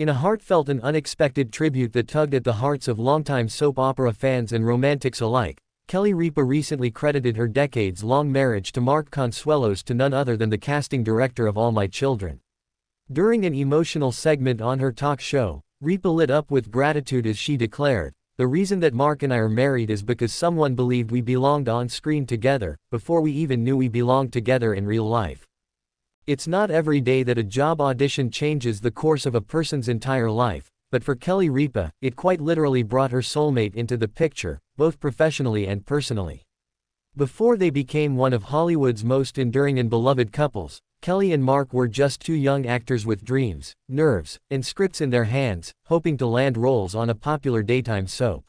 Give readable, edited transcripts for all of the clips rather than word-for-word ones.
In a heartfelt and unexpected tribute that tugged at the hearts of longtime soap opera fans and romantics alike, Kelly Ripa recently credited her decades-long marriage to Mark Consuelos to none other than the casting director of All My Children. During an emotional segment on her talk show, Ripa lit up with gratitude as she declared, "The reason that Mark and I are married is because someone believed we belonged on screen together, before we even knew we belonged together in real life." It's not every day that a job audition changes the course of a person's entire life, but for Kelly Ripa, it quite literally brought her soulmate into the picture, both professionally and personally. Before they became one of Hollywood's most enduring and beloved couples, Kelly and Mark were just two young actors with dreams, nerves, and scripts in their hands, hoping to land roles on a popular daytime soap.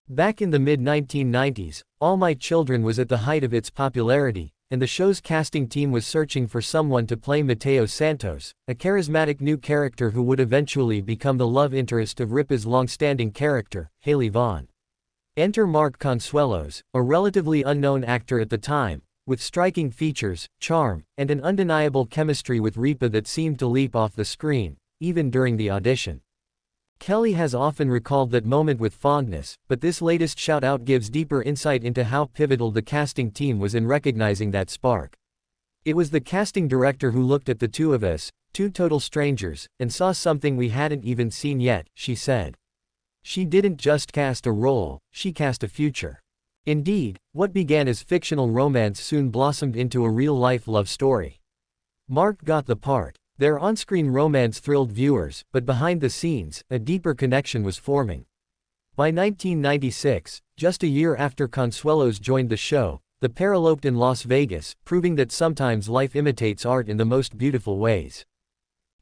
Back in the mid-1990s, All My Children was at the height of its popularity, and the show's casting team was searching for someone to play Mateo Santos, a charismatic new character who would eventually become the love interest of Ripa's long-standing character, Haley Vaughn. Enter Mark Consuelos, a relatively unknown actor at the time, with striking features, charm, and an undeniable chemistry with Ripa that seemed to leap off the screen, even during the audition. Kelly has often recalled that moment with fondness, but this latest shout-out gives deeper insight into how pivotal the casting team was in recognizing that spark. "It was the casting director who looked at the two of us, two total strangers, and saw something we hadn't even seen yet," she said. She didn't just cast a role, she cast a future. Indeed, what began as fictional romance soon blossomed into a real-life love story. Mark got the part. Their on-screen romance thrilled viewers, but behind the scenes, a deeper connection was forming. By 1996, just a year after Consuelos joined the show, the pair eloped in Las Vegas, proving that sometimes life imitates art in the most beautiful ways.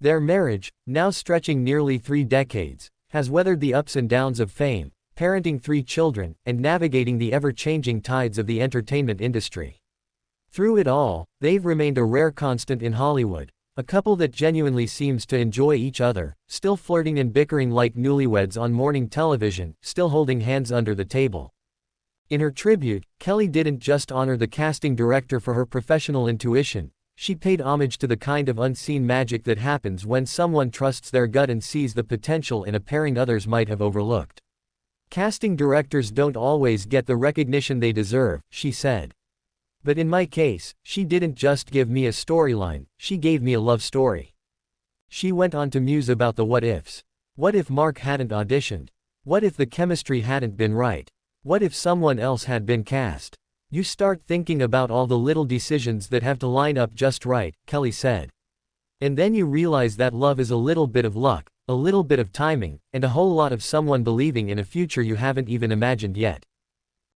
Their marriage, now stretching nearly 3 decades, has weathered the ups and downs of fame, parenting 3 children, and navigating the ever-changing tides of the entertainment industry. Through it all, they've remained a rare constant in Hollywood, a couple that genuinely seems to enjoy each other, still flirting and bickering like newlyweds on morning television, still holding hands under the table. In her tribute, Kelly didn't just honor the casting director for her professional intuition, she paid homage to the kind of unseen magic that happens when someone trusts their gut and sees the potential in a pairing others might have overlooked. "Casting directors don't always get the recognition they deserve," she said. "But in my case, she didn't just give me a storyline, she gave me a love story." She went on to muse about the what-ifs. What if Mark hadn't auditioned? What if the chemistry hadn't been right? What if someone else had been cast? "You start thinking about all the little decisions that have to line up just right," Kelly said. "And then you realize that love is a little bit of luck, a little bit of timing, and a whole lot of someone believing in a future you haven't even imagined yet."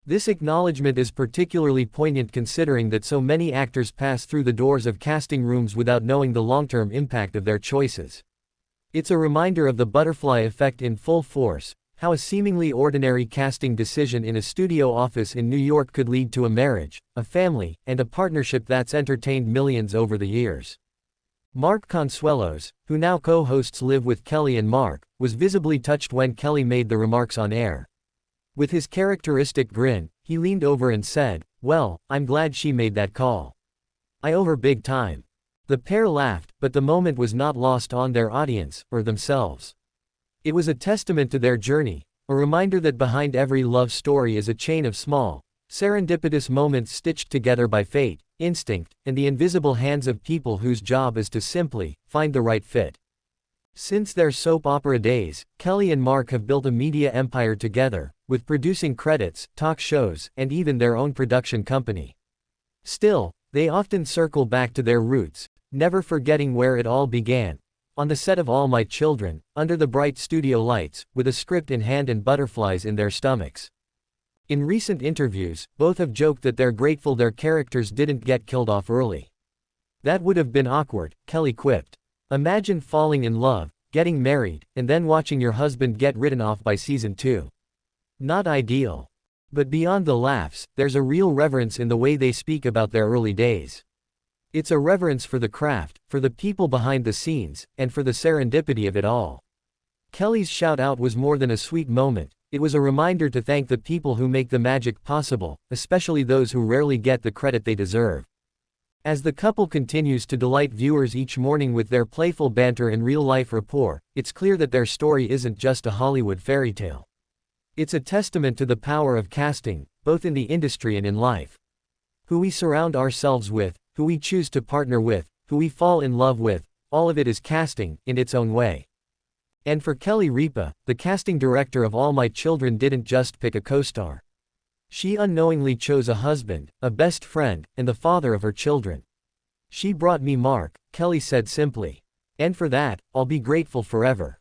This acknowledgement is particularly poignant considering that so many actors pass through the doors of casting rooms without knowing the long-term impact of their choices. It's a reminder of the butterfly effect in full force, how a seemingly ordinary casting decision in a studio office in New York could lead to a marriage, a family, and a partnership that's entertained millions over the years. Mark Consuelos, who now co-hosts Live with Kelly and Mark, was visibly touched when Kelly made the remarks on air. With his characteristic grin, he leaned over and said, "Well, I'm glad she made that call. I owe her big time." The pair laughed, but the moment was not lost on their audience, or themselves. It was a testament to their journey, a reminder that behind every love story is a chain of small, serendipitous moments stitched together by fate, instinct, and the invisible hands of people whose job is to simply find the right fit. Since their soap opera days, Kelly and Mark have built a media empire together, with producing credits, talk shows, and even their own production company. Still, they often circle back to their roots, never forgetting where it all began. On the set of All My Children, under the bright studio lights, with a script in hand and butterflies in their stomachs. In recent interviews, both have joked that they're grateful their characters didn't get killed off early. "That would have been awkward," Kelly quipped. "Imagine falling in love, getting married, and then watching your husband get written off by season 2. Not ideal." But beyond the laughs, there's a real reverence in the way they speak about their early days. It's a reverence for the craft, for the people behind the scenes, and for the serendipity of it all. Kelly's shout-out was more than a sweet moment, it was a reminder to thank the people who make the magic possible, especially those who rarely get the credit they deserve. As the couple continues to delight viewers each morning with their playful banter and real-life rapport, it's clear that their story isn't just a Hollywood fairy tale. It's a testament to the power of casting, both in the industry and in life. Who we surround ourselves with, who we choose to partner with, who we fall in love with, all of it is casting, in its own way. And for Kelly Ripa, the casting director of All My Children didn't just pick a co-star. She unknowingly chose a husband, a best friend, and the father of her children. She brought me Mark, Kelly said simply. And for that, I'll be grateful forever.